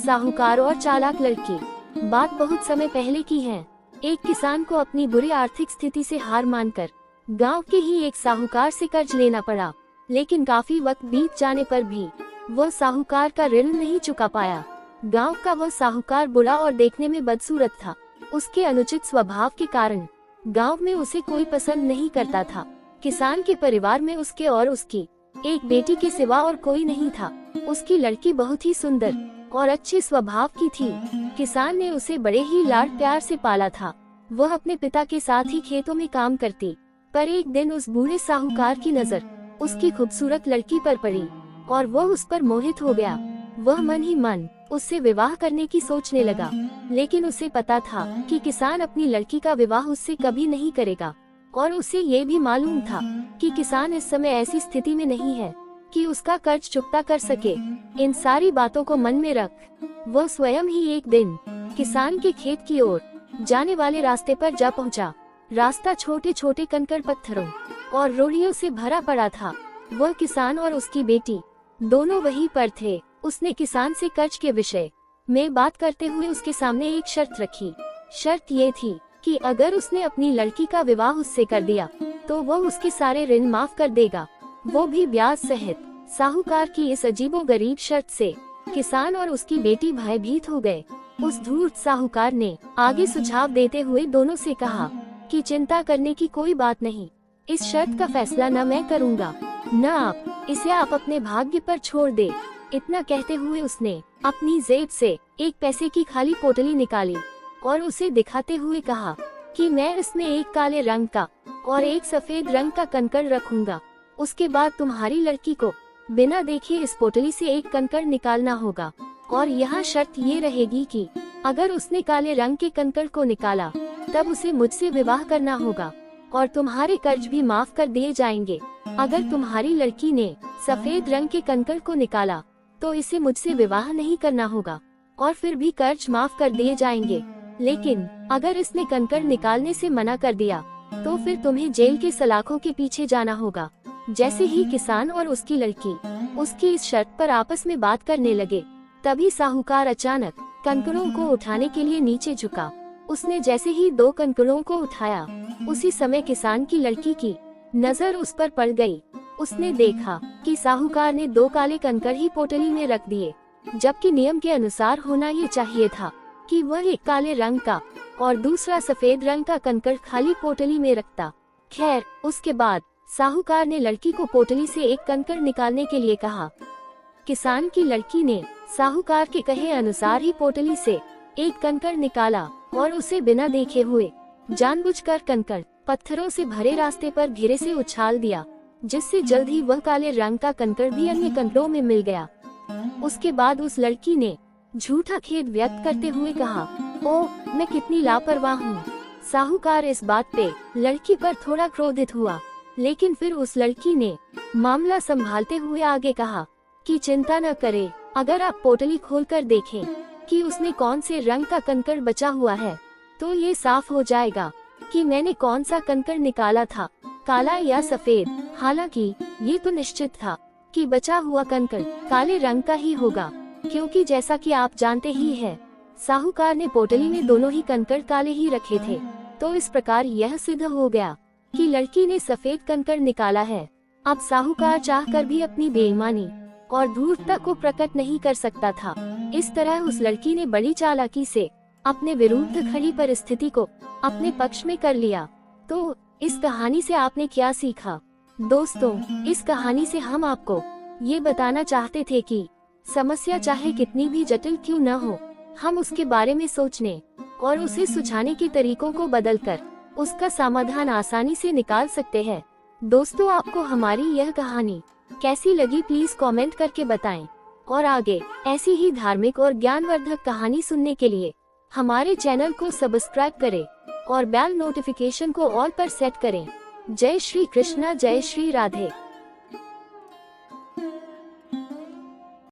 साहूकार और चालाक लड़की। बात बहुत समय पहले की है। एक किसान को अपनी बुरी आर्थिक स्थिति से हार मानकर गांव के ही एक साहूकार से कर्ज लेना पड़ा, लेकिन काफी वक्त बीत जाने पर भी वह साहूकार का ऋण नहीं चुका पाया। गांव का वह साहूकार बुरा और देखने में बदसूरत था। उसके अनुचित स्वभाव के कारण गांव में उसे कोई पसंद नहीं करता था। किसान के परिवार में उसके और उसकी एक बेटी के सिवा और कोई नहीं था। उसकी लड़की बहुत ही सुंदर और अच्छे स्वभाव की थी। किसान ने उसे बड़े ही लाड प्यार से पाला था। वह अपने पिता के साथ ही खेतों में काम करती, पर एक दिन उस बूढ़े साहूकार की नजर उसकी खूबसूरत लड़की पर पड़ी और वह उस पर मोहित हो गया। वह मन ही मन उससे विवाह करने की सोचने लगा, लेकिन उसे पता था कि किसान अपनी लड़की का विवाह उससे कभी नहीं करेगा और उसे ये भी मालूम था कि किसान इस समय ऐसी स्थिति में नहीं है कि उसका कर्ज चुकता कर सके। इन सारी बातों को मन में रख वह स्वयं ही एक दिन किसान के खेत की ओर जाने वाले रास्ते पर जा पहुंचा। रास्ता छोटे छोटे कंकड़ पत्थरों और रोड़ियों से भरा पड़ा था। वह किसान और उसकी बेटी दोनों वहीं पर थे। उसने किसान से कर्ज के विषय में बात करते हुए उसके सामने एक शर्त रखी। शर्त ये थी कि अगर उसने अपनी लड़की का विवाह उससे कर दिया तो वह उसके सारे ऋण माफ कर देगा, वो भी ब्याज सहित। साहूकार की इस अजीबोगरीब शर्त से किसान और उसकी बेटी भयभीत हो गए। उस धूर्त साहूकार ने आगे सुझाव देते हुए दोनों से कहा कि चिंता करने की कोई बात नहीं, इस शर्त का फैसला न मैं करूँगा न आप, इसे आप अपने भाग्य पर छोड़ दे। इतना कहते हुए उसने अपनी जेब से एक पैसे की खाली पोटली निकाली और उसे दिखाते हुए कहा कि मैं इसमें एक काले रंग का और एक सफेद रंग का कंकड़ रखूंगा। उसके बाद तुम्हारी लड़की को बिना देखे इस पोटली से एक कंकड़ निकालना होगा और यहाँ शर्त ये रहेगी कि अगर उसने काले रंग के कंकड़ को निकाला तब उसे मुझसे विवाह करना होगा और तुम्हारे कर्ज भी माफ कर दिए जाएंगे। अगर तुम्हारी लड़की ने सफेद रंग के कंकड़ को निकाला तो इसे मुझसे विवाह नहीं करना होगा और फिर भी कर्ज माफ कर दिए जाएंगे, लेकिन अगर इसने कंकड़ निकालने से मना कर दिया तो फिर तुम्हें जेल के सलाखों के पीछे जाना होगा। जैसे ही किसान और उसकी लड़की उसकी इस शर्त पर आपस में बात करने लगे, तभी साहूकार अचानक कंकड़ों को उठाने के लिए नीचे झुका। उसने जैसे ही 2 कंकड़ों को उठाया, उसी समय किसान की लड़की की नजर उस पर पड़ गई। उसने देखा कि साहूकार ने 2 काले कंकड़ ही पोटली में रख दिए, जबकि नियम के अनुसार होना ये चाहिए था कि वह एक काले रंग का और दूसरा सफेद रंग का कंकड़ खाली पोटली में रखता। खैर, उसके बाद साहूकार ने लड़की को पोटली से एक कंकड़ निकालने के लिए कहा। किसान की लड़की ने साहूकार के कहे अनुसार ही पोटली से एक कंकड़ निकाला और उसे बिना देखे हुए जानबूझकर कंकड़ पत्थरों से भरे रास्ते पर धीरे से उछाल दिया, जिससे जल्द ही वह काले रंग का कंकड़ भी अन्य कंकड़ों में मिल गया। उसके बाद उस लड़की ने झूठा खेद व्यक्त करते हुए कहा, ओह, मैं कितनी लापरवाह हूँ। साहूकार इस बात पे लड़की पर थोड़ा क्रोधित हुआ, लेकिन फिर उस लड़की ने मामला संभालते हुए आगे कहा कि चिंता न करे, अगर आप पोटली खोलकर देखें कि उसमें कौन से रंग का कंकड़ बचा हुआ है तो ये साफ हो जाएगा कि मैंने कौन सा कंकड़ निकाला था, काला या सफेद। हालांकि ये तो निश्चित था कि बचा हुआ कंकड़ काले रंग का ही होगा, क्योंकि जैसा कि आप जानते ही हैं, साहूकार ने पोटली में दोनों ही कंकड़ काले ही रखे थे। तो इस प्रकार यह सिद्ध हो गया कि लड़की ने सफेद कंकड़ निकाला है। अब साहूकार चाहकर भी अपनी बेईमानी और धूर्तता को प्रकट नहीं कर सकता था। इस तरह उस लड़की ने बड़ी चालाकी से अपने विरुद्ध खड़ी परिस्थिति को अपने पक्ष में कर लिया। तो इस कहानी से आपने क्या सीखा? दोस्तों, इस कहानी से हम आपको ये बताना चाहते थे कि समस्या चाहे कितनी भी जटिल क्यों न हो, हम उसके बारे में सोचने और उसे सुलझाने के तरीकों को बदलकर उसका समाधान आसानी से निकाल सकते हैं। दोस्तों, आपको हमारी यह कहानी कैसी लगी प्लीज कमेंट करके बताएं और आगे ऐसी ही धार्मिक और ज्ञानवर्धक कहानी सुनने के लिए हमारे चैनल को सब्सक्राइब करें और बेल नोटिफिकेशन को ऑल पर सेट करें। जय श्री कृष्णा, जय श्री राधे।